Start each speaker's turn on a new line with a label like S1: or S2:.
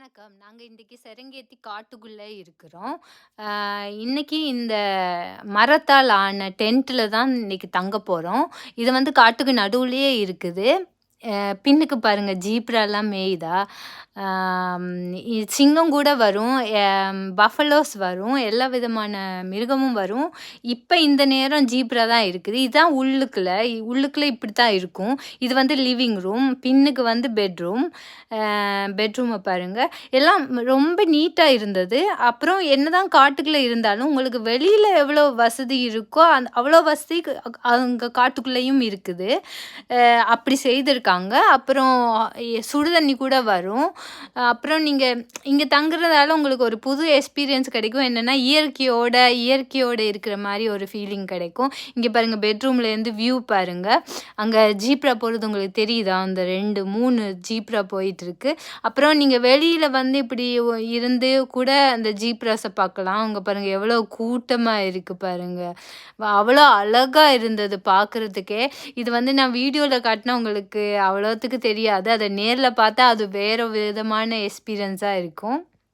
S1: வணக்கம். நாங்க இன்னைக்கு செரங்கேத்தி காட்டுக்குள்ள இருக்கிறோம். அ இன்னைக்கு இந்த மரத்தால் ஆன டென்ட்ல தான் இன்னைக்கு தங்க போறோம். இது வந்து காட்டுக்கு நடுவுலயே இருக்குது. பின்னுக்கு பாருங்க ஜீப்ராலாம் மேயுதா. ஆம், சிங்கம் கூட வரும். பஃபலோஸ் வரும். எல்லா விதமான மிருகமும் வரும். இப்ப இந்த நேரம் ஜீப்ரா தான் இருக்குது. இதான் உள்ளுக்குள்ள இப்படித்தான் இருக்கும். இது வந்து லிவிங் ரூம். பின்னுக்கு வந்து பெட்ரூம். பெட்ரூமை பாருங்க. எல்லாம் ரொம்ப நீட்டா இருந்தது. அப்புறம் என்னதான் காட்டுக்குள்ள இருந்தாலும் உங்களுக்கு வெளியில எவ்வளோ வசதி இருக்கோ அவ்வளோ வசதி அங்க காட்டுக்குள்ளேயும் இருக்குது. அப்படி செய்திருக்காங்க. அப்புறம் சுடு தண்ணி கூட வரும். அப்புறம் நீங்க இங்க தங்குறதால உங்களுக்கு ஒரு புது எக்ஸ்பீரியன்ஸ் கிடைக்கும். என்னன்னா இயற்கையோட இருக்கிற மாரி ஒரு ஃபீலிங் கிடைக்கும். இங்க பாருங்க பெட்ரூம்லேருந்து வியூ பாருங்க. அங்க ஜீப்ரா போறது உங்களுக்கு தெரியுதா? அந்த 2, 3 ஜீப்ரா போயிட்டுருக்கு. அப்புறம் நீங்க வெளியில வந்து இப்படி இருந்து கூட அந்த ஜீப்ராஸ பார்க்கலாம். அங்க பாருங்க எவ்வளோ கூட்டமா இருக்கு பாருங்க. அவ்வளோ அழகா இருந்தது பார்க்கறதுக்கே. இது வந்து நான் வீடியோல காட்டுனா உங்களுக்கு அவ்வளோத்துக்கு தெரியாது. அத நேர்ல பார்த்தா அது வேற விதமான எக்ஸ்பீரியன்ஸா இருக்கும்.